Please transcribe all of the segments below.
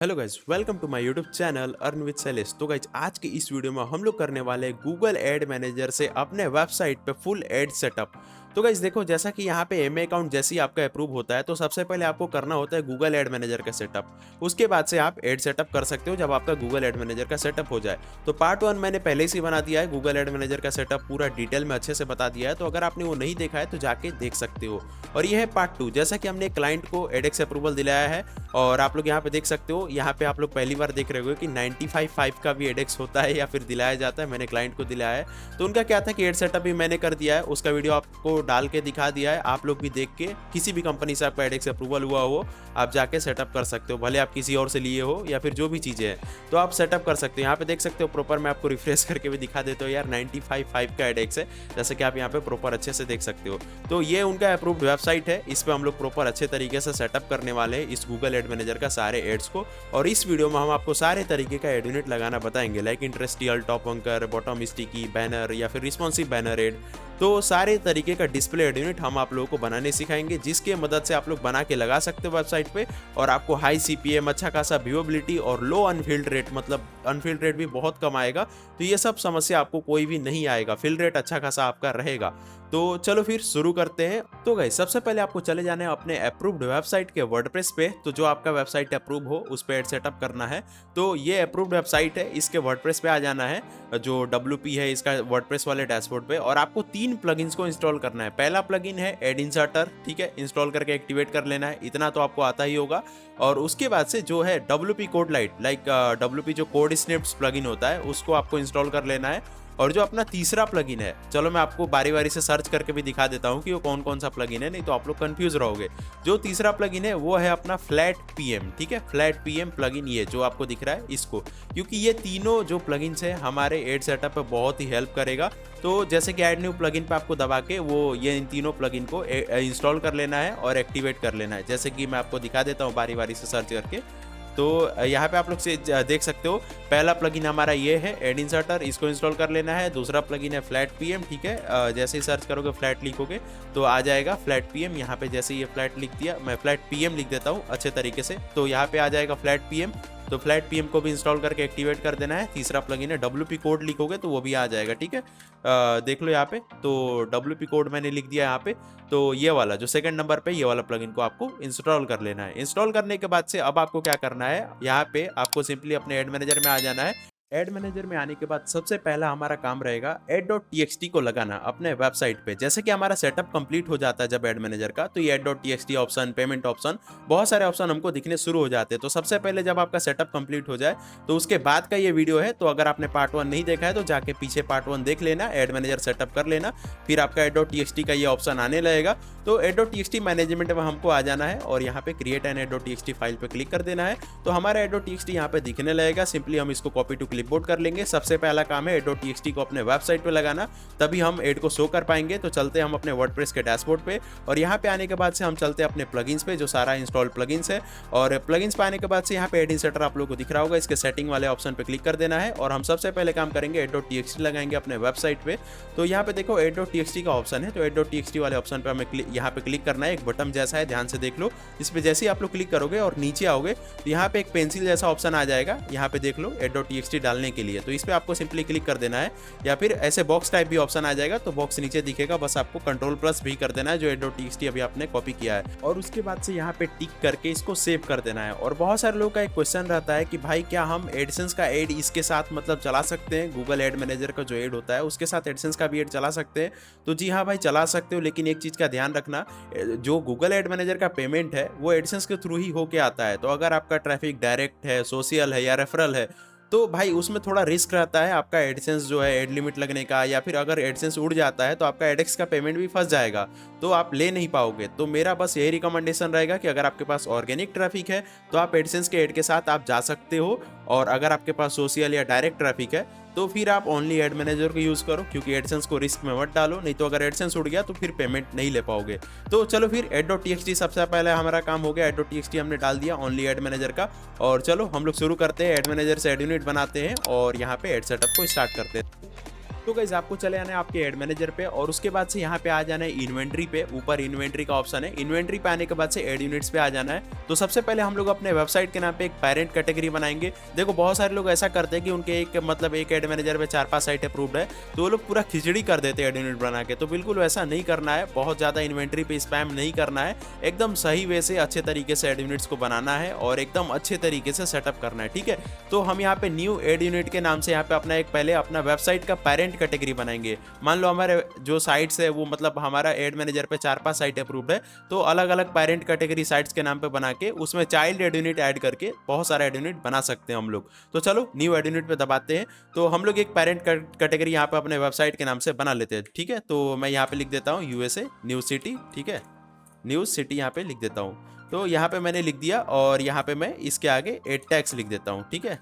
Hello guys, welcome to my YouTube channel earn with sales. तो guys आज की इस वीडियो में हम लोग करने वाले हैं गूगल एड मैनेजर से अपने वेबसाइट पे फुल एड सेटअप। तो गाइज देखो, जैसा कि यहाँ पे एमए अकाउंट जैसे ही आपका अप्रूव होता है तो सबसे पहले आपको करना होता है गूगल एड मैनेजर का सेटअप। उसके बाद से आप एड सेटअप कर सकते हो जब आपका गूगल एड मैनेजर का सेटअप हो जाए। तो पार्ट 1 मैंने पहले से ही बना दिया है, गूगल एड मैनेजर का सेटअप पूरा डिटेल में अच्छे से बता दिया है। तो अगर आपने वो नहीं देखा है तो जाके देख सकते हो। और ये है पार्ट 2, जैसा कि हमने क्लाइंट को एडेक्स अप्रूवल दिलाया है। और आप लोग यहाँ पे देख सकते हो, यहाँ पे आप लोग पहली बार देख रहे हो कि 95.5 का भी एडेक्स होता है या फिर दिलाया जाता है। मैंने क्लाइंट को दिलाया है। तो उनका क्या था कि एड सेटअप भी मैंने कर दिया है, उसका वीडियो आपको डाल के दिखा दिया है। आप लोग भी देख के किसी भी कंपनी से आपका एडेक्स अप्रूवल हुआ हो, आप जाके सेटअप कर सकते हो, भले आप किसी और से लिए हो या फिर जो भी चीज़ें हैं तो आप सेटअप कर सकते हो। यहाँ पे देख सकते हो प्रॉपर, मैं आपको रिफ्रेश करके भी दिखा देता हूँ यार, 95.5 का एडेक्स है, जैसे कि आप यहाँ पे प्रॉपर अच्छे से देख सकते हो। तो ये उनका अप्रूव्ड वेबसाइट है, इस पर हम लोग प्रॉपर अच्छे तरीके से सेटअप करने वाले हैं इस गूगल एड मैनेजर का सारे एड्स को। और इस वीडियो में हम आपको सारे तरीके का एड यूनिट लगाना बताएंगे, like interstitial, top anchor, bottom sticky, banner या फिर रिस्पॉन्सिव बैनर एड। तो सारे तरीके का डिस्प्ले एड यूनिट हम आप लोगों को बनाने सिखाएंगे, जिसके मदद से आप लोग बना के लगा सकते हो वेबसाइट पे। और आपको हाई सीपीएम, अच्छा खासा व्यूएबिलिटी और लो अनफिल्ड रेट, मतलब अनफिल्ड रेट भी बहुत कम आएगा। तो ये सब समस्या आपको कोई भी नहीं आएगा, फिल रेट अच्छा खासा आपका रहेगा। तो चलो फिर शुरू करते हैं। तो गाइस सबसे पहले आपको चले जाना है अपने अप्रूव्ड वेबसाइट के वर्डप्रेस पे। तो जो आपका वेबसाइट अप्रूव हो उस पे एड सेटअप करना है। तो ये अप्रूव्ड वेबसाइट है, इसके वर्डप्रेस पे आ जाना है, जो WP है इसका वर्डप्रेस वाले डैशबोर्ड पे। और आपको 3 प्लगइन्स को इंस्टॉल करना है। पहला प्लगइन है एड इंसर्टर, ठीक है, इंस्टॉल करके एक्टिवेट कर लेना है, इतना तो आपको आता ही होगा। और उसके बाद से जो है WP code light, like WP जो कोड स्निप्स प्लगइन होता है, उसको आपको इंस्टॉल कर लेना है। और जो अपना तीसरा प्लगइन है, चलो मैं आपको बारी बारी से सर्च करके भी दिखा देता हूँ कि वो कौन कौन सा प्लगइन है, नहीं तो आप लोग कंफ्यूज रहोगे। जो तीसरा प्लगइन है वो है अपना फ्लैट पीएम, ठीक है, फ्लैट पीएम प्लगइन, ये जो आपको दिख रहा है इसको, क्योंकि ये तीनों जो प्लगइन्स है हमारे एड सेटअप पे बहुत ही हेल्प करेगा। तो जैसे कि ऐड न्यू प्लगइन पे आपको दबा के वो ये इन तीनों प्लगइन को इंस्टॉल कर लेना है और एक्टिवेट कर लेना है, जैसे कि मैं आपको दिखा देता हूँ बारी बारी से सर्च करके। तो यहाँ पे आप लोग से देख सकते हो, पहला प्लगइन हमारा ये है एड इंसर्टर, इसको इंस्टॉल कर लेना है। दूसरा प्लगइन है फ्लैट पीएम, ठीक है, जैसे ही सर्च करोगे फ्लैट लिखोगे तो आ जाएगा फ्लैट पीएम। यहाँ पे जैसे ये फ्लैट लिख दिया, मैं फ्लैट पीएम लिख देता हूँ अच्छे तरीके से, तो यहाँ पे आ जाएगा फ्लैट पीएम। तो फ्लैट पीएम को भी इंस्टॉल करके एक्टिवेट कर देना है। तीसरा प्लगइन है WP कोड लिखोगे तो वो भी आ जाएगा, ठीक है। देख लो यहाँ पे, तो WP कोड मैंने लिख दिया यहाँ पे। तो ये वाला जो सेकंड नंबर पे, ये वाला प्लगइन को आपको इंस्टॉल कर लेना है। इंस्टॉल करने के बाद से अब आपको क्या करना है, यहाँ पे आपको सिंपली अपने एड मैनेजर में आ जाना है। एड मैनेजर में आने के बाद सबसे पहला हमारा काम रहेगा add.txt को लगाना अपने वेबसाइट पे। जैसे कि हमारा सेटअप कंप्लीट हो जाता है जब एड मैनेजर का, तो ये add.txt ऑप्शन, पेमेंट ऑप्शन, बहुत सारे ऑप्शन हमको दिखने शुरू हो जाते हैं। तो सबसे पहले जब आपका सेटअप कंप्लीट हो जाए तो उसके बाद का ये वीडियो है। तो अगर आपने पार्ट 1 नहीं देखा है तो जाके पीछे पार्ट 1 देख लेना, एड मैनेजर सेटअप कर लेना, फिर आपका add.txt का ये ऑप्शन आने लगेगा। तो add.txt मैनेजमेंट में हमको आ जाना है और यहाँ पे क्रिएट एन add.txt फाइल पे क्लिक कर देना है। तो हमारा add.txt यहाँ पे दिखने लगेगा। सिंपली हम इसको कॉपी टू क्लिपबोर्ड कर लेंगे। सबसे पहला काम है add.txt को अपने वेबसाइट पे लगाना, तभी हम एड को शो कर पाएंगे। तो चलते हैं हम अपने वर्डप्रेस के डैशबोर्ड पे, और यहाँ पे आने के बाद से हम चलते हैं अपने प्लगइन्स पे, जो सारा इंस्टॉल प्लगइन्स है। और प्लगइन्स पे आने के बाद से यहाँ पे एड इंसर्टर आप लोगों को दिख रहा होगा, इसके सेटिंग वाले ऑप्शन पे क्लिक कर देना है। और हम सबसे पहले काम करेंगे add.txt लगाएंगे अपने वेबसाइट पे। तो यहाँ पे देखो add.txt का ऑप्शन है, तो add.txt वाले ऑप्शन पे हमें यहाँ पे क्लिक करना है। एक बटन जैसा है, ध्यान से देख लो। इस पे जैसे ही आप लोग क्लिक करोगे और नीचे आओगे तो यहाँ पे एक पेंसिल जैसा ऑप्शन आ जाएगा, यहाँ पे देख लो add.txt डालने के लिए। तो इस पे आपको सिंपली क्लिक कर देना है, या फिर ऐसे बॉक्स टाइप भी ऑप्शन आ जाएगा, तो बॉक्स नीचे दिखेगा, बस आपको कंट्रोल+ भी कर देना है, जो add.txt अभी आपने कॉपी किया है। और उसके बाद से यहाँ पे टिक करके इसको सेव कर देना है। और बहुत सारे लोगों का एक क्वेश्चन रहता है कि भाई क्या हम एडसेंस का एड इसके साथ मतलब चला सकते हैं, गूगल एड मैनेजर का जो एड होता है उसके साथ एडसेंस का भी एड चला सकते हैं? तो जी हाँ भाई, चला सकते हो, लेकिन एक चीज़ का ध्यान रखना, जो गूगल एड मैनेजर का पेमेंट है वो एडसेंस के थ्रू ही होके आता है। तो अगर आपका ट्रैफिक डायरेक्ट है, सोशल है या रेफरल है, तो भाई उसमें थोड़ा रिस्क रहता है आपका एडसेंस जो है एड लिमिट लगने का, या फिर अगर एडसेंस उड़ जाता है तो आपका एडेक्स का पेमेंट भी फंस जाएगा, तो आप ले नहीं पाओगे। तो मेरा बस यही रिकमेंडेशन रहेगा कि अगर आपके पास ऑर्गेनिक ट्रैफिक है तो आप एडसेंस के एड के साथ आप जा सकते हो, और अगर आपके पास सोशल या डायरेक्ट ट्रैफिक है तो फिर आप ओनली एड मैनेजर को यूज़ करो, क्योंकि एडसेंस को रिस्क में मत डालो, नहीं तो अगर एडसेंस उड़ गया तो फिर पेमेंट नहीं ले पाओगे। तो चलो फिर add.txt सबसे पहले हमारा काम हो गया, add.txt हमने डाल दिया ओनली एड मैनेजर का। और चलो हम लोग शुरू करते हैं, एड मैनेजर से एड यूनिट बनाते हैं और यहाँ पे एड सेटअप को स्टार्ट करते हैं। तो गाइस आपको चले आना है आपके एड मैनेजर पे और उसके बाद से यहाँ पे आ जाना है इन्वेंट्री पे। ऊपर इन्वेंट्री का ऑप्शन है, इन्वेंट्री पे आने के बाद से एड यूनिट्स पे आ जाना है। तो सबसे पहले हम लोग अपने वेबसाइट के नाम पे एक पेरेंट कैटेगरी बनाएंगे। देखो बहुत सारे लोग ऐसा करते हैं कि उनके एक एड मैनेजर पे 4-5 साइट अप्रूव्ड है तो वो लोग पूरा खिचड़ी कर देते हैं एड यूनिट बना के। तो बिल्कुल वैसा नहीं करना है, बहुत ज़्यादा इन्वेंट्री पे स्पैम नहीं करना है, एकदम सही वे से अच्छे तरीके से एड यूनिट्स को बनाना है और एकदम अच्छे तरीके से सेटअप करना है। ठीक है, तो हम यहाँ पे न्यू एड यूनिट के नाम से यहाँ पे पहले अपना वेबसाइट का पेरेंट कैटेगरी बनाएंगे। मान लो हमारे जो साइट्स है वो मतलब हमारा एड मैनेजर पे 4-5 साइट अप्रूव्ड है तो अलग अलग पेरेंट कैटेगरी साइट्स के नाम पे बना के उसमें चाइल्ड एड यूनिट ऐड करके बहुत सारा एड यूनिट बना सकते हैं हम लोग। तो चलो न्यू एड यूनिट पे दबाते हैं। तो हम लोग एक पेरेंट कैटेगरी यहाँ पे अपने वेबसाइट के नाम से बना लेते हैं। ठीक है, तो मैं यहाँ पे लिख देता हूँ यूएसए न्यू सिटी। ठीक है, न्यू सिटी यहाँ पे लिख देता हूँ। तो यहाँ पे मैंने लिख दिया और यहाँ पे मैं इसके आगे एड टैग्स लिख देता हूँ। ठीक है,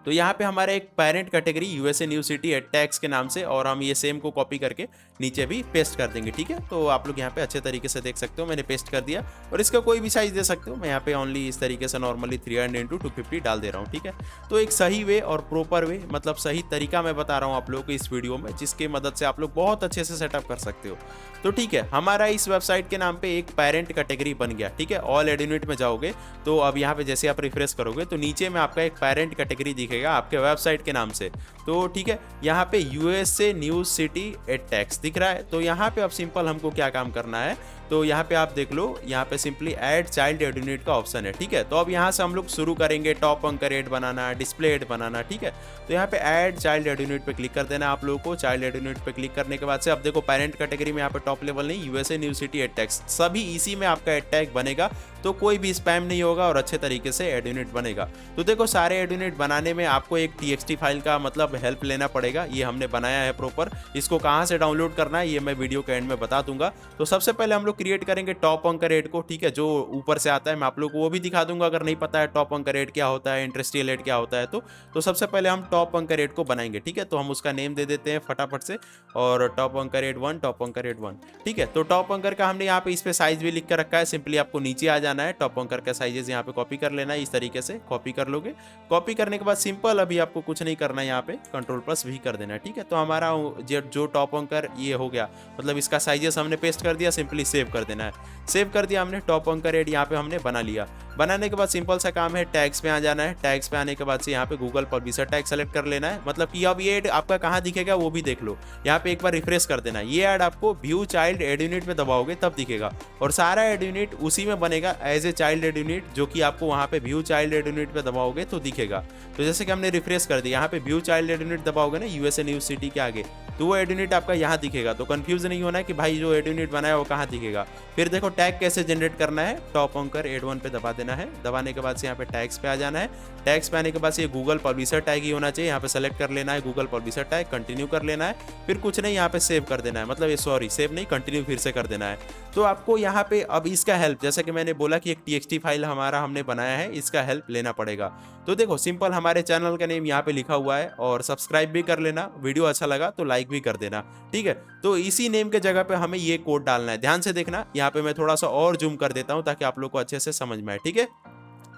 तो यहाँ पे हमारा एक parent category USA new city ad tags के नाम से और हम ये सेम को कॉपी करके नीचे भी पेस्ट कर देंगे। ठीक है, तो आप लोग यहाँ पे अच्छे तरीके से देख सकते हो मैंने पेस्ट कर दिया और इसका कोई भी साइज दे सकते हो। मैं यहाँ पे ओनली इस तरीके से नॉर्मली 300x250 डाल दे रहा हूँ। ठीक है, तो एक सही वे और प्रॉपर वे मतलब सही तरीका मैं बता रहा हूँ आप लोगों को इस वीडियो में, जिसकी मदद से आप लोग बहुत अच्छे से सेटअप कर सकते हो। तो ठीक है, हमारा इस वेबसाइट के नाम पे एक पेरेंट कैटेगरी बन गया। ठीक है, ऑल एड यूनिट में जाओगे तो अब यहाँ पे जैसे आप रिफ्रेश करोगे तो नीचे में आपका एक पेरेंट कैटेगरी दिखेगा आपके वेबसाइट के नाम से। तो ठीक है, यहाँ पे USA new city ad tags दिख रहा है। तो यहाँ पे अब सिंपल हमको क्या काम करना है, तो यहाँ पे आप देख लो, यहाँ पे simply add child ad unit का ऑप्शन है। ठीक है, तो अब यहाँ से हम लोग शुरू करेंगे टॉप अंकर एड बनाना, डिस्प्ले एड बनाना। ठीक है, तो यहाँ पे ऐड चाइल्ड एड यूनिट पे क्लिक कर देना आप लोगों को। चाइल्ड एड यूनिट पे क्लिक करने के बाद से अब देखो पेरेंट कैटेगरी में यहाँ पे टॉप लेवल नहीं, USA new city ad tags सभी इसी में आपका एड टैग बनेगा। तो कोई भी स्पैम नहीं होगा और अच्छे तरीके से एड यूनिट बनेगा। तो देखो सारे एड यूनिट बनाने में आपको एक txt फाइल का मतलब हेल्प लेना पड़ेगा। ये हमने बनाया है प्रॉपर, इसको कहाँ से डाउनलोड करना है ये मैं वीडियो के एंड में बता दूंगा। तो सबसे पहले हम लोग क्रिएट करेंगे टॉप अंकर एड को। ठीक है, जो ऊपर से आता है मैं आप लोग को वो भी दिखा दूंगा अगर नहीं पता है टॉप अंकर एड क्या होता है, इंडस्ट्रियल एड क्या होता है। तो सबसे पहले हम टॉप अंकर एड को बनाएंगे। ठीक है, तो हम उसका नेम दे देते हैं फटाफट से और टॉप अंकर एड 1, टॉप अंकर एड 1। ठीक है, तो टॉप अंकर का हमने यहाँ पे इस पे साइज भी लिख कर रखा है। सिंपली आपको नीचे आ जाना है, टॉप अंकर का साइजेस यहाँ पे कॉपी कर लेना है। इस तरीके से कॉपी कर लोगे। कॉपी करने के बाद सिंपल अभी आपको कुछ नहीं करना है, यहाँ पे Ctrl+V कर देना है। ठीक है, तो हमारा जो टॉप अंकर ये हो गया, मतलब इसका साइजेस हमने पेस्ट कर दिया। सिंपली सेव कर देना है। सेव कर दिया हमने, टॉप अंकर एड यहाँ पे हमने बना लिया। बनाने के बाद सिंपल सा काम है, टैग्स पे आ जाना है। टैग्स पे आने के बाद से यहाँ पे गूगल पब्लिशर टैग सेलेक्ट कर लेना है। मतलब कि अब ये एड आपका कहाँ दिखेगा वो भी देख लो। यहाँ पे एक बार रिफ्रेश कर देना। ये ऐड आपको व्यू चाइल्ड एड यूनिट में दबाओगे तब दिखेगा और सारा एड यूनिट उसी में बनेगा as a child ad unit, जो कि आपको वहाँ पे व्यू चाइल्ड एड यूनिट पे दबाओगे तो दिखेगा। तो जैसे कि हमने रिफ्रेश कर दिया, यहाँ पे व्यू चाइल्ड एड यूनिट दबाओगे ना यूएसए न्यू सिटी के आगे, तो वो एड यूनिट आपका यहाँ दिखेगा। तो कंफ्यूज नहीं होना है कि भाई जो एड यूनिट बनाया वो कहाँ दिखेगा। फिर देखो टैग कैसे जनरेट करना है, टॉप अंकर एड 1 पे दबा देना है। दबाने के बाद से यहाँ पे टैग्स पे आ जाना है। टैग्स पे आने के बाद से ये गूगल पब्लिशर टैग ही होना चाहिए, यहाँ पे सेलेक्ट कर लेना है गूगल पब्लिशर टैग, कंटिन्यू कर लेना है। फिर कुछ नहीं, यहाँ पे सेव कर देना है, मतलब ये सॉरी सेव नहीं कंटिन्यू फिर से कर देना है। तो आपको यहाँ पे अब इसका हेल्प, जैसा कि मैंने बोला कि एक txt फाइल हमारा हमने बनाया है, इसका हेल्प लेना पड़ेगा। तो देखो सिंपल हमारे चैनल का नेम यहाँ पे लिखा हुआ है और सब्सक्राइब भी कर लेना, वीडियो अच्छा लगा तो लाइक भी कर देना। ठीक है, तो इसी नेम के जगह पे हमें ये कोड डालना है। ध्यान से देखना, यहाँ पे मैं थोड़ा सा और जूम कर देता हूँ ताकि आप लोग को अच्छे से समझ में आए। ठीक है,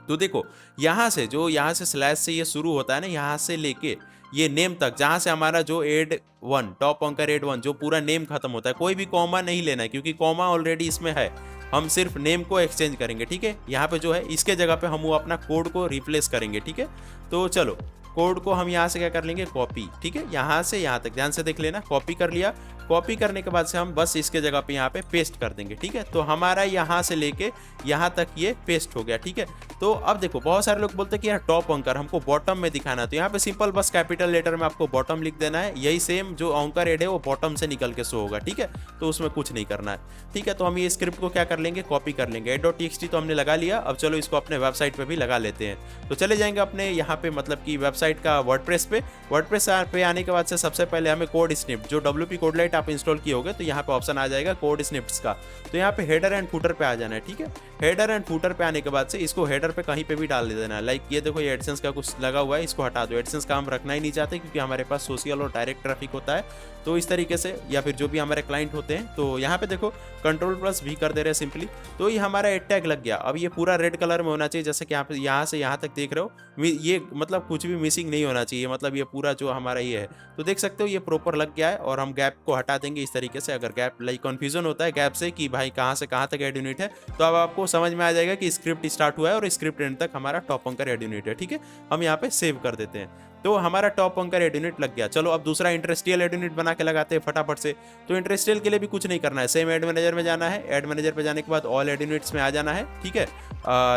तो देखो यहाँ से स्लैश से ये शुरू होता है ना, यहाँ से लेके ये नेम तक, जहाँ से हमारा जो एड 1 टॉप अंकर एड 1 जो पूरा नेम खत्म होता है, कोई भी कॉमा नहीं लेना है क्योंकि कॉमा ऑलरेडी इसमें है। हम सिर्फ नेम को एक्सचेंज करेंगे। ठीक है, यहाँ पे जो है इसके जगह पे हम वो अपना कोड को रिप्लेस करेंगे। ठीक है, तो चलो कोड को हम यहाँ से क्या कर लेंगे, कॉपी। ठीक है, यहाँ से यहाँ तक ध्यान से देख लेना, कॉपी कर लिया। कॉपी करने के बाद से हम बस इसके जगह पे यहाँ पे पेस्ट कर देंगे। ठीक है, तो हमारा यहाँ से लेके यहाँ तक ये पेस्ट हो गया। ठीक है, तो अब देखो बहुत सारे लोग बोलते हैं कि यार टॉप अंकर हमको बॉटम में दिखाना है, तो यहाँ पे सिंपल बस कैपिटल लेटर में आपको बॉटम लिख देना है। यही सेम जो अंकर एड है वो बॉटम से निकल के शो होगा। ठीक है, तो उसमें कुछ नहीं करना है। ठीक है, तो हम ये स्क्रिप्ट को क्या कर लेंगे, कॉपी कर लेंगे। एड.txt तो हमने लगा लिया, अब चलो इसको अपने वेबसाइट पे भी लगा लेते हैं। तो चले जाएंगे अपने यहाँ पे मतलब कि वेबसाइट का वर्डप्रेस पे। वर्डप्रेस पे आने के बाद से सबसे पहले हमें कोड स्निप्ट, जो WP कोडलाइट आप इंस्टॉल किए होगे तो यहाँ पे ऑप्शन आ जाएगा कोड स्निप्ट्स का। तो यहाँ पे हेडर एंड फूटर पे आ जाना है। ठीक है, हेडर एंड फूटर पे आने के बाद से इसको हेडर पे कहीं पे भी डाल देना है। लाइक ये देखो ये एडसेंस का कुछ लगा हुआ है, इसको हटा दो। एडसेंस का हम रखना ही नहीं चाहते क्योंकि हमारे पास सोशल और डायरेक्ट ट्रैफिक होता है। तो इस तरीके से, या फिर जो भी हमारे क्लाइंट होते हैं, तो यहाँ पे देखो Ctrl+V कर दे रहे हैं सिंपली। तो ये हमारा एड टैग लग गया। अब ये पूरा रेड कलर में होना चाहिए, जैसे कि आप यहाँ से यहाँ तक देख रहे हो। ये मतलब कुछ भी मिसिंग नहीं होना चाहिए, मतलब ये पूरा जो हमारा ये है। तो देख सकते हो ये प्रॉपर लग गया है और हम गैप को हटा देंगे इस तरीके से। अगर गैप लाइक कन्फ्यूजन होता है गैप से कि भाई कहाँ से कहाँ तक एड यूनिट है, तो अब आपको समझ में आ जाएगा कि स्क्रिप्ट स्टार्ट हुआ है और स्क्रिप्ट एंड तक हमारा टॉप अंकर एड यूनिट है। ठीक है, हम यहाँ पे सेव कर देते हैं, तो हमारा टॉप अंकर एड यूनिट लग गया। चलो अब दूसरा इंडस्ट्रियल एड यूनिट बना के लगाते हैं फटाफट से। तो इंडस्ट्रियल के लिए भी कुछ नहीं करना है, सेम एड मैनेजर में जाना है। एड मैनेजर पे जाने के बाद ऑल एड यूनिट्स में आ जाना है। ठीक है,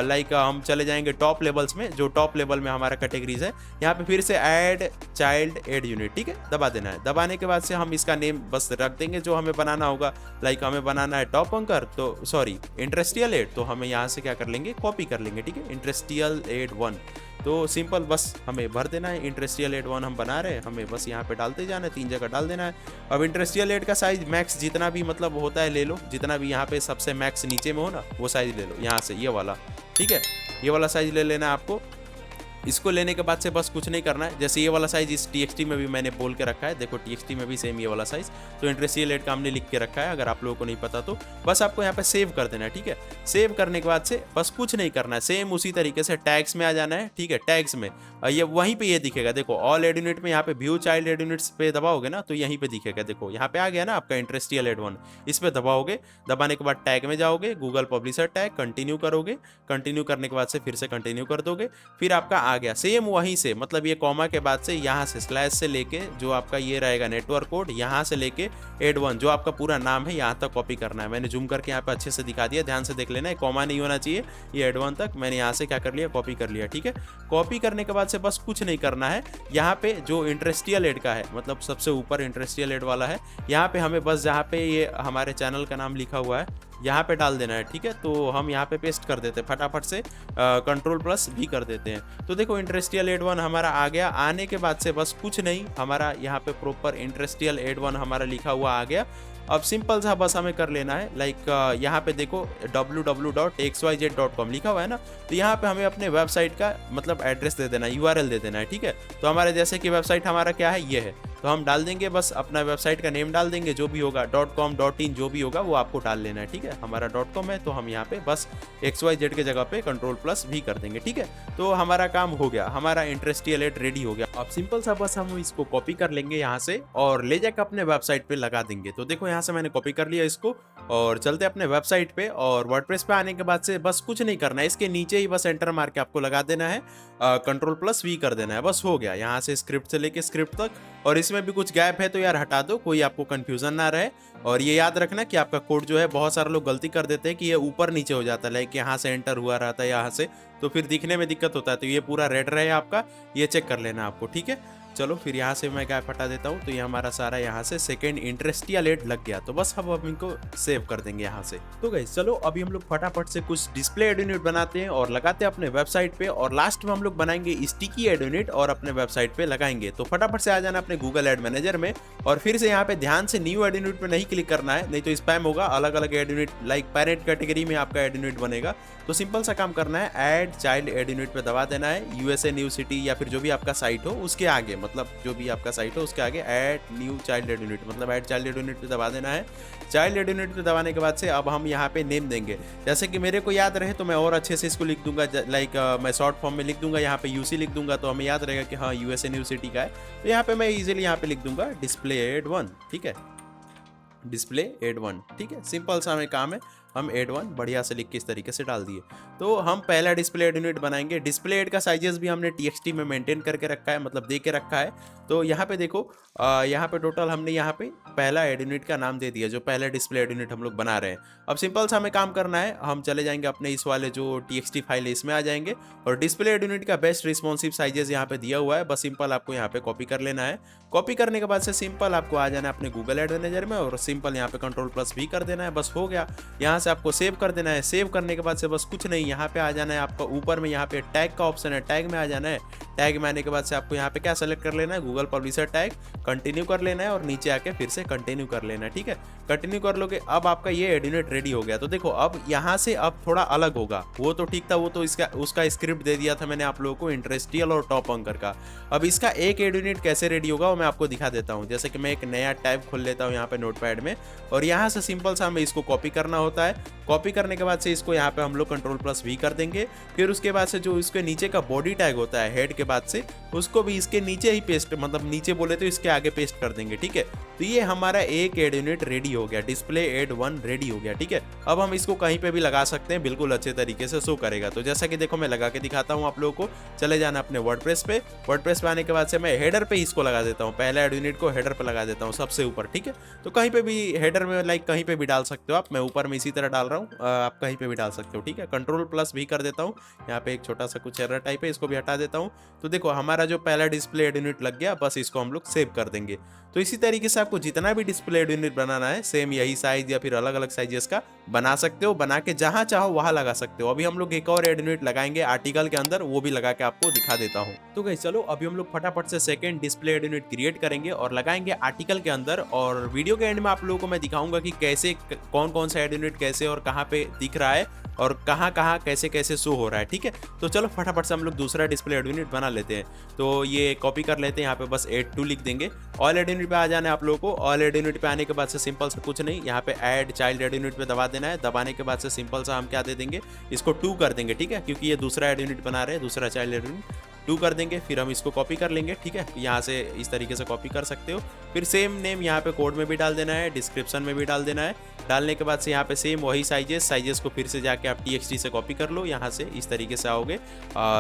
लाइक हम चले जाएंगे टॉप लेवल्स में, जो टॉप लेवल में हमारा कैटेगरीज है। यहाँ पे फिर से ऐड चाइल्ड एड यूनिट, ठीक है, दबा देना है। दबाने के बाद से हम इसका नेम बस रख देंगे जो हमें बनाना होगा। लाइक हमें बनाना है टॉप अंकर, तो सॉरी इंडस्ट्रियल एड, तो हमें यहाँ से क्या कर लेंगे, कॉपी कर लेंगे। ठीक है, इंडस्ट्रियल एड 1, तो सिंपल बस हमें भर देना है। इंडस्ट्रियल एड 1 हम बना रहे हैं, हमें बस यहाँ पे डालते जाना है, 3 जगह डाल देना है। अब इंडस्ट्रियल एड का साइज मैक्स जितना भी मतलब होता है ले लो, जितना भी यहाँ पे सबसे मैक्स नीचे में हो ना वो साइज ले लो यहाँ से, ये वाला। ठीक है, ये वाला साइज ले लेना है आपको। इसको लेने के बाद से बस कुछ नहीं करना है, जैसे ये वाला साइज इस TXT में भी मैंने बोल के रखा है, देखो TXT में भी सेम ये वाला साइज, तो इंडस्ट्रियल एड का हमने लिख के रखा है। अगर आप लोगों को नहीं पता तो बस आपको यहाँ पे सेव कर देना है। ठीक है, सेव करने के बाद से बस कुछ नहीं करना है, सेम उसी तरीके से टैग्स में आ जाना है। ठीक है, टैग्स में ये वहीं पे ये दिखेगा, देखो ऑल एड यूनिट में यहाँ पे व्यू चाइल्ड एड यूनिट्स पे दबाओगे ना तो यहीं पे दिखेगा, देखो यहाँ पे आ गया ना आपका इंडस्ट्रियल एड 1। इस पे दबाओगे, दबाने के बाद टैग में जाओगे, गूगल पब्लिशर टैग, कंटिन्यू करोगे, कंटिन्यू करने के बाद से फिर से कंटिन्यू कर दोगे, फिर आपका आ गया सेम वहीं से, मतलब ये कॉमा के बाद से यहाँ से स्लैश से लेके जो आपका ये रहेगा नेटवर्क कोड, यहाँ से लेके एड 1 जो आपका पूरा नाम है यहाँ तक कॉपी करना है। मैंने जूम करके यहाँ पे अच्छे से दिखा दिया, ध्यान से देख लेना है, कॉमा नहीं होना चाहिए, ये एड 1 तक मैंने यहाँ से क्या कर लिया, कॉपी कर लिया। ठीक है, कॉपी करने के बाद से बस कुछ नहीं करना है, यहाँ पे जो इंडस्ट्रियल एड का है, मतलब सबसे ऊपर इंडस्ट्रियल एड वाला है, यहाँ पे हमें बस जहाँ पे ये हमारे चैनल का नाम लिखा हुआ है यहाँ पे डाल देना है। ठीक है, तो हम यहाँ पे पेस्ट कर देते हैं फटाफट से, Ctrl+V कर देते हैं। तो देखो इंडस्ट्रियल एड 1 हमारा आ गया। आने के बाद से बस कुछ नहीं, हमारा यहाँ पे प्रॉपर इंडस्ट्रियल एड 1 हमारा लिखा हुआ आ गया। अब सिंपल सा बस हमें कर लेना है, लाइक यहाँ पे देखो www.xyz.com लिखा हुआ है ना, तो यहाँ पे हमें अपने वेबसाइट का मतलब एड्रेस दे देना है, URL दे देना है। ठीक है, तो हमारे जैसे कि वेबसाइट हमारा क्या है, ये है, तो हम डाल देंगे बस अपना वेबसाइट का नेम डाल देंगे, जो भी होगा .com .in जो भी होगा वो आपको डाल लेना है। ठीक है, हमारा .com है तो हम यहाँ पे बस XYZ के जगह पे Ctrl+V कर देंगे। ठीक है, तो हमारा काम हो गया, हमारा इंडस्ट्रियल एड रेडी हो गया। अब सिंपल सा बस हम इसको कॉपी कर लेंगे यहाँ से और ले जाकर अपने वेबसाइट पे लगा देंगे। तो देखो यहाँ से मैंने कॉपी कर लिया इसको और चलते अपने वेबसाइट पे। और वर्डप्रेस पे आने के बाद से बस कुछ नहीं करना है, इसके नीचे ही बस एंटर मार के आपको लगा देना है, Ctrl+V कर देना है, बस हो गया। यहाँ से स्क्रिप्ट से लेके स्क्रिप्ट तक, और इसमें भी कुछ गैप है तो यार हटा दो, कोई आपको कंफ्यूजन ना रहे। और ये याद रखना कि आपका कोड जो है, बहुत सारे लोग गलती कर देते हैं कि ये ऊपर नीचे हो जाता है, लाइक यहाँ से एंटर हुआ रहता है यहाँ से, तो फिर दिखने में दिक्कत होता है। तो ये पूरा रेड रहे आपका, ये चेक कर लेना आपको। ठीक है, चलो फिर यहाँ से मैं गैप हटा देता हूँ, तो ये हमारा सारा यहाँ से सेकंड इंडस्ट्रियल एड लग गया। तो बस अब इनको सेव कर देंगे यहाँ से। तो गाइस चलो अभी हम लोग फटाफट से कुछ डिस्प्ले एड यूनिट बनाते हैं और लगाते हैं अपने वेबसाइट पे, और लास्ट में हम लोग बनाएंगे स्टिकी एड यूनिट और अपने वेबसाइट पे लगाएंगे। तो फटाफट से आ जाना अपने गूगल एड मैनेजर में और फिर से यहाँ पे ध्यान से न्यू एड यूनिट पे नहीं क्लिक करना है, नहीं तो स्पैम होगा। अलग अलग ad unit like parent category में आपका एड यूनिट बनेगा। तो सिंपल सा काम करना है, ऐड चाइल्ड एड यूनिट पे दबा देना है, USA न्यू सिटी या फिर जो भी आपका साइट हो उसके आगे, मतलब जो भी आपका साइट हो उसके आगे add new child ad unit, मतलब ऐड चाइल्ड एड यूनिट पे दबा देना है। चाइल्ड एड यूनिट पे दबाने के बाद से अब हम यहाँ पे नेम देंगे, जैसे कि मेरे को याद रहे तो मैं और अच्छे से इसको लिख दूंगा, लाइक मैं शॉर्ट फॉर्म में लिख दूंगा, यहाँ पे UC लिख दूंगा तो हमें याद रहेगा कि हाँ USA न्यू सिटी का है। तो यहाँ पे मैं इजीली यहाँ पे लिख दूंगा डिस्प्ले एड 1। ठीक है, डिस्प्ले एड 1। ठीक है, सिंपल सा हमें काम है, हम एड 1 बढ़िया से लिख के इस तरीके से डाल दिए। तो हम पहला डिस्प्ले एड यूनिट बनाएंगे। डिस्प्ले एड का साइजेस भी हमने TXT में मेंटेन करके रखा है, मतलब दे के रखा है। तो यहाँ पे देखो, यहाँ पे टोटल हमने यहाँ पे पहला एड यूनिट का नाम दे दिया, जो पहला डिस्प्ले एड यूनिट हम लोग बना रहे हैं। अब सिंपल सा हमें काम करना है, हम चले जाएंगे अपने इस वाले जो TXT फाइल है इसमें आ जाएंगे और डिस्प्ले एड यूनिट का बेस्ट रिस्पॉन्सिव साइजेस यहाँ पे दिया हुआ है, बस सिंपल आपको यहाँ पे कॉपी कर लेना है। कॉपी करने के बाद से सिंपल आपको आ जाना है अपने गूगल एड मैनेजर में और सिंपल यहाँ पे Ctrl+V कर देना है, बस हो गया। यहाँ से आपको सेव कर देना है। सेव करने के बाद से बस कुछ नहीं, यहाँ पे आ जाना है आपका ऊपर में, यहाँ पे टैग का ऑप्शन है, टैग में आ जाना है। टैग में आने के बाद से आपको यहाँ पे क्या सेलेक्ट कर लेना है, गूगल पब्लिशर टैग, कंटिन्यू कर लेना है और नीचे आके फिर से कंटिन्यू कर लेना है। ठीक है, कंटिन्यू कर लोगे, अब आपका ये एड यूनिट रेडी हो गया। तो देखो अब यहाँ से अब थोड़ा अलग होगा, वो तो ठीक था, वो तो उसका स्क्रिप्ट दे दिया था मैंने आप लोगों को इंडस्ट्रियल और टॉप अंकर का। अब इसका एक एड यूनिट कैसे रेडी होगा वो मैं आपको दिखा देता हूँ। जैसे कि मैं एक नया टैब खोल लेता हूँ यहाँ पे नोटपैड में और यहाँ से सिंपल सा हमें इसको कॉपी करना होता है। कॉपी करने के बाद से इसको यहाँ पे हम लोग Ctrl+V कर देंगे। फिर उसके बाद से जो इसके नीचे का बॉडी टैग होता है, हेड के के बाद से उसको भी इसके नीचे ही पेस्ट, मतलब नीचे बोले तो इसके आगे पेस्ट कर देंगे। ठीक है, तो ये हमारा एक एड यूनिट रेडी हो गया, डिस्प्ले एड 1 रेडी हो गया। ठीक है, अब हम इसको कहीं पे भी लगा सकते हैं, बिल्कुल अच्छे तरीके से शो करेगा। तो जैसा कि देखो मैं लगा के दिखाता हूँ आप लोगों को। चले जाना अपने वर्डप्रेस पे, वर्डप्रेस पे आने के बाद से मैं हेडर पे इसको लगा देता हूँ, पहला एड यूनिट को हेडर पे लगा देता हूँ सबसे ऊपर। ठीक है, तो कहीं पे भी हेडर में लाइक कहीं पे भी डाल सकते हो आप, मैं ऊपर में इसी तरह डाल रहा हूँ, आप कहीं पे भी डाल सकते हो। ठीक है, कंट्रोल प्लस भी कर देता हूँ, यहाँ पे एक छोटा सा कुछ एरर टाइप है, इसको भी हटा देता हूँ। तो देखो हमारा जो पहला डिस्प्ले एड यूनिट लग गया, बस इसको हम लोग सेव कर देंगे। तो इसी तरीके से आपको जितना भी डिस्प्ले एड यूनिट बनाना है, सेम यही साइज या फिर अलग अलग साइजेस का बना सकते हो, बना के जहां चाहो वहां लगा सकते हो। अभी हम लोग एक और एड यूनिट लगाएंगे आर्टिकल के अंदर, वो भी लगा के आपको दिखा देता हूं। तो गाइस चलो अभी हम लोग फटाफट से second display ad unit create करेंगे और लगाएंगे आर्टिकल के अंदर। और वीडियो के एंड में आप लोगों को मैं दिखाऊंगा कि कैसे कौन कौन सा एड यूनिट कैसे और कहां पे दिख रहा है और कहां कहां कैसे कैसे शो हो रहा है। ठीक है, तो चलो फटाफट से हम लोग दूसरा डिस्प्ले एड यूनिट बना लेते हैं। तो ये कॉपी कर लेते हैं, यहाँ पे बस एड 2 लिख देंगे। ऑल एड यूनिट पे आ जाना है आप लोगों को। ऑल एड यूनिट पे आने के बाद से सिंपल से कुछ नहीं, यहाँ पे ऐड चाइल्ड एड यूनिट पे दबा देना है। दबाने के बाद से सिंपल सा हम क्या दे देंगे, इसको 2 कर देंगे। ठीक है, क्योंकि ये दूसरा एड यूनिट बना रहे हैं, दूसरा चाइल्ड एड यूनिट 2 कर देंगे। फिर हम इसको कॉपी कर लेंगे। ठीक है, यहाँ से इस तरीके से कॉपी कर सकते हो। फिर सेम नेम यहाँ पे कोड में भी डाल देना है, डिस्क्रिप्शन में भी डाल देना है। डालने के बाद से यहाँ पे सेम वही साइजेस को फिर से जाके आप TXT से कॉपी कर लो, यहाँ से इस तरीके से आओगे।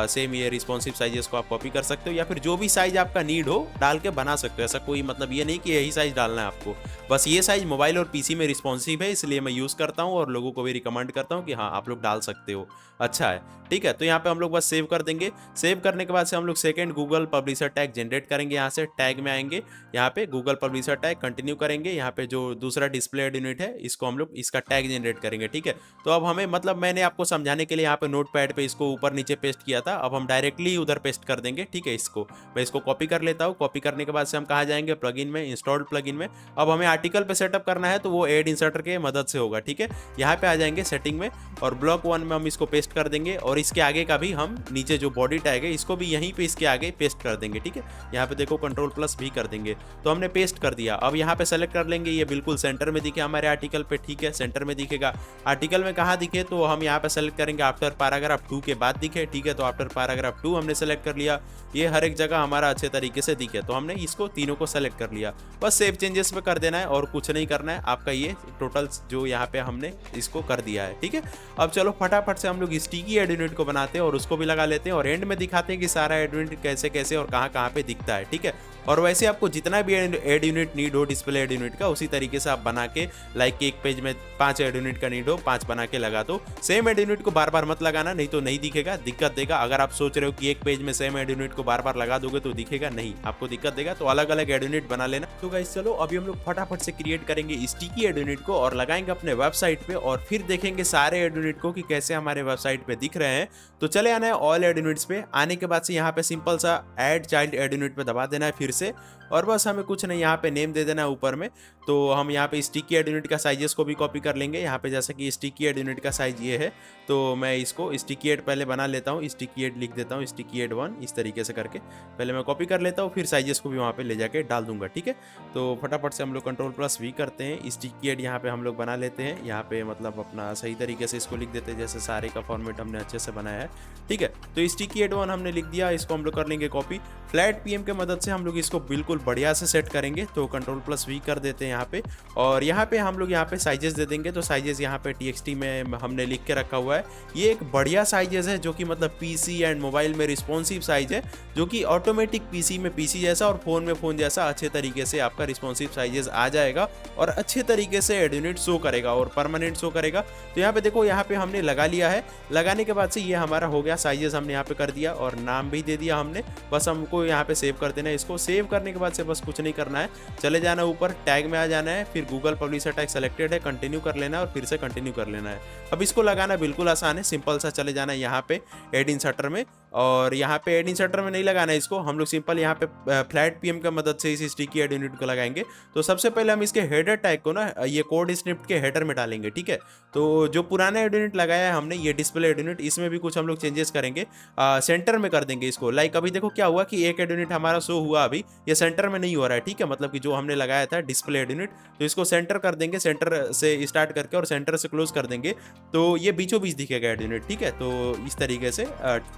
सेम ये रिस्पॉन्सिव साइजेस को आप कॉपी कर सकते हो, या फिर जो भी साइज आपका नीड हो डाल के बना सकते हो। ऐसा कोई मतलब ये नहीं कि यही साइज डालना है आपको, बस ये साइज मोबाइल और PC में रिस्पॉन्सिव है, इसलिए मैं यूज़ करता हूँ और लोगों को भी रिकमेंड करता हूँ कि हाँ आप लोग डाल सकते हो, अच्छा है। ठीक है, तो यहाँ पे हम लोग बस सेव कर देंगे। सेव करने के बाद से हम लोग second Google publisher tag generate करेंगे। यहाँ से टैग में आएंगे, यहाँ पे गूगल पब्लिशर टैग कंटिन्यू करेंगे। यहाँ पे जो दूसरा डिस्प्ले एड यूनिट है इसको हम लोग इसका टैग जनरेट करेंगे। ठीक है, तो अब हमें मतलब मैंने आपको समझाने के लिए यहाँ पे नोटपैड पे इसको ऊपर नीचे पेस्ट किया था, अब हम डायरेक्टली उधर पेस्ट कर देंगे। ठीक है, इसको मैं इसको कॉपी कर लेता हूँ। कॉपी करने के बाद से हम कहाँ जाएंगे, प्लगइन में, इंस्टॉल्ड प्लगइन में। अब हमें आर्टिकल पे सेटअप करना है तो वो एड इंसर्टर के मदद से होगा। ठीक है, यहाँ पे आ जाएंगे सेटिंग में और ब्लॉक 1 में हम इसको पेस्ट कर देंगे और इसके आगे का भी हम नीचे जो बॉडी टैग है इसको भी यहीं पे इसके आगे पेस्ट कर देंगे। ठीक है, यहाँ पे देखो कंट्रोल प्लस भी कर देंगे, तो हमने पेस्ट कर दिया। अब यहाँ पे सेलेक्ट कर लेंगे, ये बिल्कुल सेंटर में दिखे हमारे आर्टिकल पे। ठीक है, सेंटर में दिखेगा। आर्टिकल में कहाँ दिखे तो हम यहाँ पे सेलेक्ट करेंगे आफ्टर पैराग्राफ 2 के बाद दिखे। ठीक है, तो आफ्टर पैराग्राफ 2 हमने सेलेक्ट कर लिया, ये हर एक जगह हमारा अच्छे तरीके से दिखे, तो हमने इसको तीनों को सेलेक्ट कर लिया। बस सेव चेंजेस पे कर देना है और कुछ नहीं करना है आपका, ये टोटल जो यहाँ पे हमने इसको कर दिया है। ठीक है, अब चलो फटाफट से हम लोग स्टिकी एड यूनिट को बनाते हैं और उसको भी लगा लेते हैं और एंड में दिखाते हैं कि सारा एड यूनिट कैसे कैसे और कहाँ कहाँ पे दिखता है। ठीक है, और वैसे आपको जितना भी एड यूनिट नीड हो डिस्प्ले एड यूनिट का, उसी तरीके से आप बना के लाइक एक पेज में 5 एड यूनिट का नीड हो 5 बना के लगा दो। सेम एड यूनिट को बार बार मत लगाना, नहीं तो नहीं दिखेगा, दिक्कत देगा। अगर आप सोच रहे हो कि एक पेज में सेम एड यूनिट को बार बार लगा दोगे तो दिखेगा नहीं, आपको दिक्कत देगा, तो अलग अलग एड यूनिट बना लेना। तो गाइस चलो अभी हम लोग फटाफट से क्रिएट करेंगे स्टिकी एड यूनिट को और लगाएंगे अपने वेबसाइट पे और फिर देखेंगे सारे एड यूनिट को कि कैसे हमारे वेबसाइट पे दिख रहे हैं। तो चले आना है ऑल एड यूनिट्स पे। आने के बाद से यहाँ पे सिंपल सा ऐड चाइल्ड एड यूनिट पे दबा देना है फिर से, और बस हमें कुछ नहीं, यहाँ पे नेम दे देना है ऊपर में। तो हम यहाँ पे स्टिकी एड यूनिट का साइजेस को भी कॉपी कर लेंगे। यहाँ पे जैसे कि स्टिकी एड यूनिट का साइज ये है, तो मैं इसको स्टिकी एड पहले बना लेता हूँ, स्टिकी एड लिख देता हूँ, स्टिकी एड 1 इस तरीके से करके पहले मैं कॉपी कर लेता हूँ, फिर साइजेस को भी वहाँ पे ले जाके डाल दूंगा। ठीक है, तो फटाफट से हम लोग कंट्रोल प्लस V करते हैं, स्टिकी एड यहाँ पे हम लोग बना लेते हैं। यहाँ पे मतलब अपना सही तरीके से इसको लिख देते हैं, जैसे सारे का फॉर्मेट हमने अच्छे से बनाया है। ठीक है, तो स्टिकी एड 1 हमने लिख दिया, इसको हम लोग कर लेंगे कॉपी। फ्लैट PM के मदद से हम लोग इसको बिल्कुल बढ़िया से सेट करेंगे, तो कंट्रोल प्लस V कर देते हैं यहाँ पे। और यहाँ पे हम लोग यहाँ पे साइजेस दे देंगे, तो साइजेस यहाँ पे TXT में हमने लिख के रखा हुआ है। ये एक बढ़िया साइजेस है जो कि मतलब PC एंड मोबाइल में रिस्पॉन्सिव साइज है, जो कि ऑटोमेटिक PC में PC जैसा और फोन में फोन जैसा अच्छे तरीके से आपका रिस्पॉन्सिव साइजेस आ जाएगा और अच्छे तरीके से एड यूनिट शो करेगा और परमानेंट शो करेगा। तो यहाँ पे देखो, यहाँ पे हमने लगा लिया है। लगाने के बाद से ये हमारा हो गया, साइजेस हमने यहाँ पे कर दिया और नाम भी दे दिया हमने। बस हमको यहाँ पे सेव कर देना है। इसको सेव करने के बाद से बस कुछ नहीं करना है, चले जाना ऊपर टैग में आ जाना है, फिर गूगल पब्लिशर टैग सेलेक्टेड है, कंटिन्यू कर लेना है और फिर से कंटिन्यू कर लेना है। अब इसको लगाना बिल्कुल आसान है, सिंपल सा चले जाना है यहाँ पे एड इंसर्टर में, और यहाँ पे एड इंसर्टर में नहीं लगाना है इसको, हम लोग सिंपल यहाँ पे फ्लैट PM की मदद से इस स्टिकी एड यूनिट को लगाएंगे। तो सबसे पहले हम इसके हेडर टैग को ना ये कोड स्निप्ट के हेडर में डालेंगे। ठीक है, तो जो पुराना एड यूनिट लगाया है हमने, ये डिस्प्ले एड यूनिट, इसमें भी कुछ हम लोग चेंजेस करेंगे, सेंटर में कर देंगे इसको। लाइक अभी देखो क्या हुआ कि एक एड यूनिट हमारा शो हुआ, अभी ये सेंटर में नहीं हो रहा है। ठीक है, मतलब कि जो हमने लगाया था डिस्प्ले एड यूनिट, तो इसको सेंटर कर देंगे, सेंटर से स्टार्ट करके और सेंटर से क्लोज कर देंगे, तो ये बीचों बीच दिखेगा एड यूनिट। ठीक है, तो इस तरीके से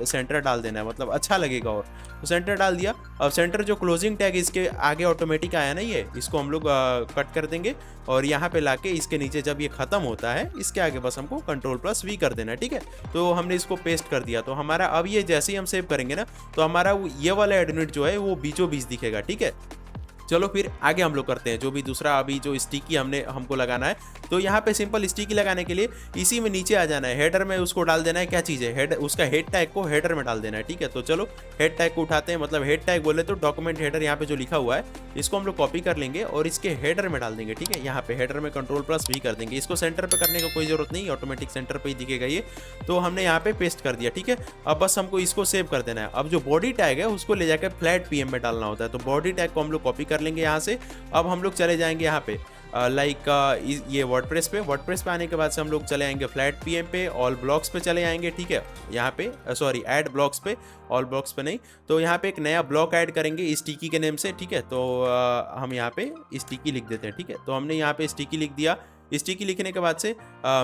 सेंटर डाल देना है, मतलब अच्छा लगेगा। और तो सेंटर डाल दिया। अब सेंटर जो क्लोजिंग टैग इसके आगे ऑटोमेटिक आया ना, ये इसको हम लोग कट कर देंगे और यहाँ पे लाके इसके नीचे जब ये खत्म होता है इसके आगे बस हमको Ctrl+V कर देना है, ठीक है। तो हमने इसको पेस्ट कर दिया। तो हमारा अब ये जैसे ही हम सेव करेंगे ना तो हमारा ये वाला एड यूनिट जो है वो बीचों बीच दिखेगा, ठीक है। चलो फिर आगे हम लोग करते हैं जो भी दूसरा अभी जो स्टिकी हमको लगाना है। तो यहाँ पे सिंपल स्टिकी लगाने के लिए इसी में नीचे आ जाना है, हेडर में उसको डाल देना है। क्या चीज़ है, हेड, उसका हेड टैग को हेडर में डाल देना है, ठीक है। तो चलो हेड टैग को उठाते हैं, मतलब हेड टैग बोले तो डॉक्यूमेंट हेडर यहाँ पे जो लिखा हुआ है इसको हम लोग कॉपी कर लेंगे और इसके हेडर में डाल देंगे, ठीक है। यहाँ पे हेडर में Ctrl+V कर देंगे। इसको सेंटर पे करने का कोई जरूरत नहीं, ऑटोमेटिक सेंटर पे ही दिखेगा ये। तो हमने यहाँ पे पेस्ट कर दिया, ठीक है। अब बस हमको इसको सेव कर देना है। अब जो बॉडी टैग है उसको ले जाकर फ्लैट PM में डालना होता है। तो बॉडी टैग को हम लोग कॉपी कर लेंगे यहाँ से। अब हम लोग चले जाएंगे यहाँ पे ये वर्डप्रेस पे आने के बाद से हम लोग चले आएंगे फ्लैट PM पे, ऑल ब्लॉक्स पे चले आएंगे, ठीक है। यहाँ पे सॉरी ऐड ब्लॉक्स पे, ऑल ब्लॉक्स पे नहीं। तो यहाँ पे एक नया ब्लॉक ऐड करेंगे स्टिकी के नेम से, ठीक है। तो हम यहाँ पे स्टिकी लिख देते हैं, ठीक है। तो हमने यहाँ पे स्टिकी लिख दिया। स्टिकी लिखने के बाद से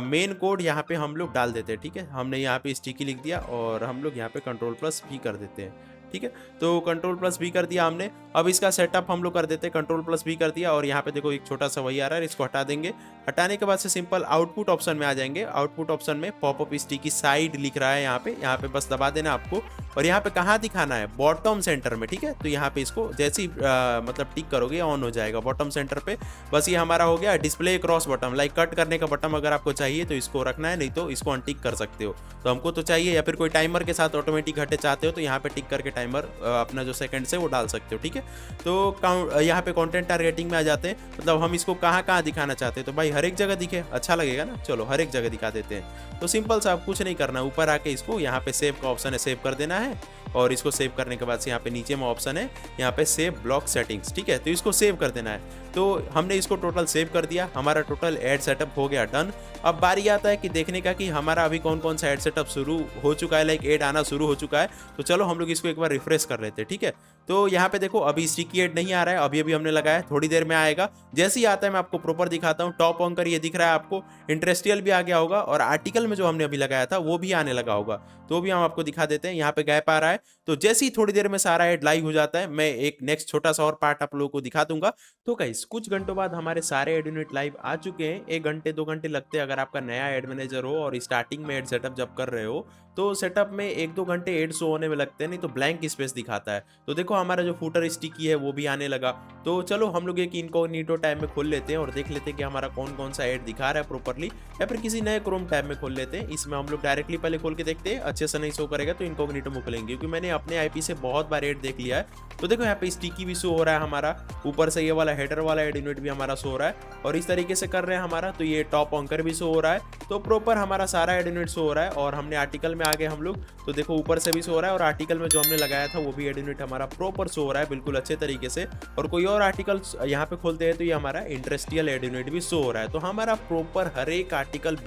मेन कोड यहाँ पे हम लोग डाल देते हैं, ठीक है। हमने यहाँ पे स्टिकी लिख दिया और हम लोग यहाँ पे Ctrl+V कर देते हैं, ठीक है। तो Ctrl+V कर दिया हमने। अब इसका सेटअप हम लोग कर देते हैं, Ctrl+V कर दिया और यहाँ पे देखो एक छोटा सा वही आ रहा है, इसको हटा देंगे। हटाने के बाद से सिंपल आउटपुट ऑप्शन में आ जाएंगे। आउटपुट ऑप्शन में पॉपअप स्टिकी साइड लिख रहा है यहाँ पे बस दबा देना आपको। और यहाँ पे कहाँ दिखाना है, बॉटम सेंटर में, ठीक है। तो यहाँ पे इसको जैसे ही मतलब टिक करोगे ऑन हो जाएगा बॉटम सेंटर पे। बस ये हमारा हो गया display cross button, like cut करने का बटन अगर आपको चाहिए तो इसको रखना है, नहीं तो इसको अनटिक कर सकते हो। तो हमको तो चाहिए, या फिर कोई टाइमर के साथ ऑटोमेटिक घटे चाहते हो तो यहाँ पे टिक करके टाइमर अपना जो सेकंड से वो डाल सकते हो, ठीक है। तो यहाँ पे कंटेंट टारगेटिंग में आ जाते हैं, मतलब हम इसको कहाँ कहाँ दिखाना चाहते हैं। तो भाई हर एक जगह दिखे, अच्छा लगेगा ना। चलो हर एक जगह दिखा देते हैं। तो सिंपल सा कुछ नहीं करना, ऊपर आके इसको यहाँ पे सेव का ऑप्शन है, सेव कर देना है। और इसको सेव करने के बाद से यहाँ पे नीचे में ऑप्शन है यहाँ पे सेव ब्लॉक सेटिंग्स, ठीक है। तो इसको सेव कर देना है। तो हमने इसको टोटल सेव कर दिया, हमारा टोटल एड सेटअप हो गया डन। अब बारी आता है कि देखने का कि हमारा अभी कौन कौन सा एड सेटअप शुरू हो चुका है, लाइक एड आना शुरू हो चुका है। तो चलो हम लोग इसको एक बार रिफ्रेश कर लेते हैं, ठीक है। तो यहाँ पे देखो अभी स्टिकी एड नहीं आ रहा है, अभी हमने लगाया, थोड़ी देर में आएगा। जैसे ही आता है मैं आपको प्रॉपर दिखाता हूँ। टॉप ऑन कर ये दिख रहा है आपको, इंडस्ट्रियल भी आ गया होगा और आर्टिकल में जो हमने अभी लगाया था वो भी आने लगा होगा। तो भी हम आपको दिखा देते हैं। यहाँ पे गैप आ रहा है, तो जैसे ही थोड़ी देर में सारा एड लाइव हो जाता है मैं एक नेक्स्ट छोटा सा और पार्ट आप लोगों को दिखा दूंगा। तो गाइस कुछ घंटों बाद हमारे सारे एड यूनिट लाइव आ चुके हैं। 1 घंटे 2 घंटे लगते हैं अगर आपका नया एड मैनेजर हो और स्टार्टिंग में एड सेटअप जब कर रहे हो। तो सेटअप में 1-2 घंटे एड शो होने में लगते हैं, नहीं तो ब्लैंक स्पेस दिखाता है। तो देखो हमारा जो फूटर स्टिकी है वो भी आने लगा। तो चलो हम लोग एक इनकॉग्निटो टैब में खोल लेते हैं और देख लेते हैं कि हमारा कौन कौन सा एड दिखा रहा है प्रॉपर्ली, या फिर किसी नए क्रोम टैब में खोल लेते हैं। इसमें हम लोग डायरेक्टली पहले खोल के देखते हैं, अच्छे से नहीं शो करेगा तो इनकॉग्निटो में खोलेंगे, क्योंकि मैंने अपने आईपी से बहुत बार एड देख लिया है। तो देखो यहाँ पे स्टिकी भी शो हो रहा है हमारा, ऊपर से ये वाला हेडर वाला एड यूनिट भी हमारा शो हो रहा है और इस तरीके से कर रहे हैं हमारा। तो ये टॉप ऑंकर भी शो हो रहा है, तो प्रॉपर हमारा सारा एड यूनिट शो हो रहा है। और हमने आर्टिकल में आ गए हम लोग, तो देखो ऊपर से भी शो हो रहा है और आर्टिकल में जो हमने लगाया था वो भी एड यूनिट हमारा प्रॉपर शो हो रहा है बिल्कुल अच्छे तरीके से। और कोई और आर्टिकल यहाँ पे खोलते हैं तो ये हमारा इंडस्ट्रियल एड यूनिट भी शो हो रहा है। तो हमारा प्रॉपर हर एक आर्टिकल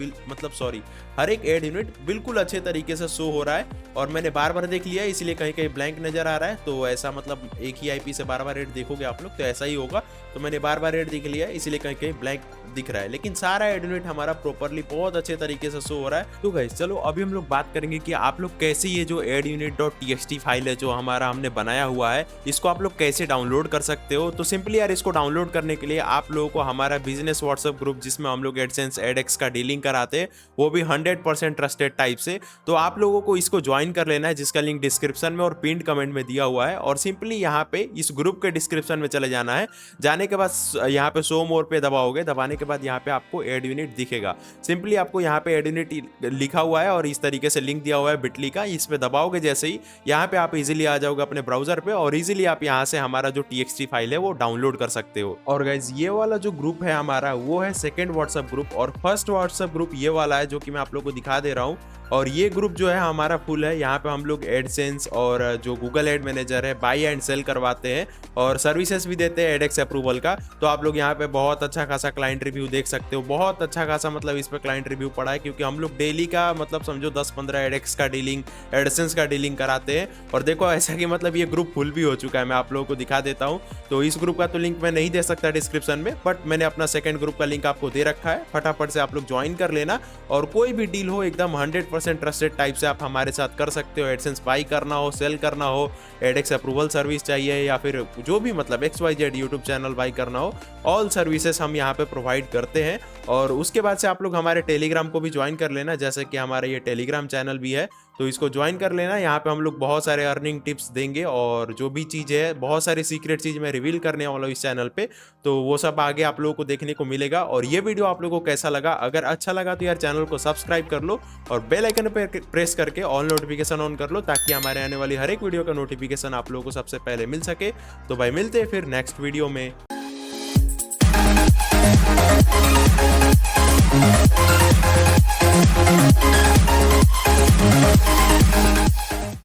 हर एक एड यूनिट बिल्कुल अच्छे तरीके से शो हो रहा है। और मैंने बार बार देख लिया है इसलिए कहीं कहीं ब्लैंक नजर आ रहा है। तो ऐसा मतलब एक ही आईपी से बार बार एड देखोगे आप लोग तो ऐसा ही होगा। तो मैंने बार बार एड देख लिया है इसलिए कहीं कहीं ब्लैंक दिख रहा है, लेकिन सारा एड यूनिट हमारा प्रॉपर्ली बहुत अच्छे तरीके से शो हो रहा है। तो गाइस चलो अभी हम लोग बात करेंगे कि आप लोग कैसे ये जो एड यूनिट.txt फाइल है जो हमारा हमने बनाया हुआ है इसको आप लोग कैसे डाउनलोड कर सकते हो। तो सिंपली यार इसको डाउनलोड करने के लिए आप लोगों को हमारा बिजनेस व्हाट्सएप ग्रुप जिसमें हम लोग एडसेंस एडएक्स का डीलिंग कराते हैं वो भी 100% ट्रस्टेड टाइप से, तो आप लोगों को इसको ज्वाइन कर लेना है जिसका लिंक डिस्क्रिप्शन में और पिंड कमेंट में दिया हुआ है। और सिंपली यहाँ पे इस ग्रुप के डिस्क्रिप्शन में चले जाना है, जाने के बाद यहाँ पे शो मोर पे दबाओगे, दबाने के बाद यहाँ पे आपको एड यूनिट दिखेगा। सिंपली आपको यहाँ पे एड यूनिट लिखा हुआ है और इस तरीके से लिंक दिया हुआ है बिटली का, इस पे दबाओगे जैसे ही यहाँ पे आप इजीली आ जाओगे अपने ब्राउजर पे और इजीली आप यहाँ से हमारा जो txt फाइल है वो डाउनलोड कर सकते हो। और गाइज ये वाला जो ग्रुप है हमारा वो है सेकंड व्हाट्सएप ग्रुप और फर्स्ट व्हाट्सएप ग्रुप ये वाला है जो कि मैं आप लोगों को दिखा दे रहा हूँ। और ये ग्रुप जो है हमारा फुल है, यहाँ पे हम लोग एडसेंस और जो गूगल एड मैनेजर है बाई एंड सेल करवाते हैं और सर्विसेज भी देते हैं एडएक्स अप्रूवल का। तो आप लोग यहाँ पे बहुत अच्छा खासा क्लाइंट रिव्यू देख सकते हो, बहुत अच्छा खासा मतलब इस पे क्लाइंट रिव्यू पड़ा है, क्योंकि हम लोग डेली का मतलब समझो 10-15 एडएक्स का डीलिंग, एडसेंस का डीलिंग कराते हैं। और देखो ऐसा कि मतलब ये ग्रुप फुल भी हो चुका है, मैं आप लोगों को दिखा देता हूँ। तो इस ग्रुप का तो लिंक मैं नहीं दे सकता डिस्क्रिप्शन में, बट मैंने अपना सेकंड ग्रुप का लिंक आपको दे रखा है, फटाफट से आप लोग ज्वाइन कर लेना। और कोई भी डील हो एकदम 100% ट्रस्टेड टाइप से आप हमारे साथ कर सकते हो। एडसेंस बाई करना हो, सेल करना हो, एडएक्स अप्रूवल सर्विस चाहिए, या फिर जो भी मतलब XYZ यूट्यूब चैनल बाई करना हो, ऑल सर्विसेज हम यहाँ पे प्रोवाइड करते हैं। और उसके बाद से आप लोग हमारे टेलीग्राम को भी ज्वाइन कर लेना, जैसे कि हमारा ये टेलीग्राम चैनल भी है, तो इसको ज्वाइन कर लेना। यहाँ पे हम लोग बहुत सारे अर्निंग टिप्स देंगे, और जो भी चीज़ है, बहुत सारी सीक्रेट चीज़ मैं रिवील करने वाला हूँ इस चैनल पे, तो वो सब आगे आप लोगों को देखने को मिलेगा। और ये वीडियो आप लोगों को कैसा लगा? अगर अच्छा लगा तो यार चैनल को सब्सक्राइब कर लो और बेल आइकन पे प्रेस करके ऑल नोटिफिकेशन ऑन कर लो, ताकि हमारे आने वाली हर एक वीडियो का नोटिफिकेशन आप लोगों को सबसे पहले मिल सके। तो भाई मिलते हैं फिर नेक्स्ट वीडियो में।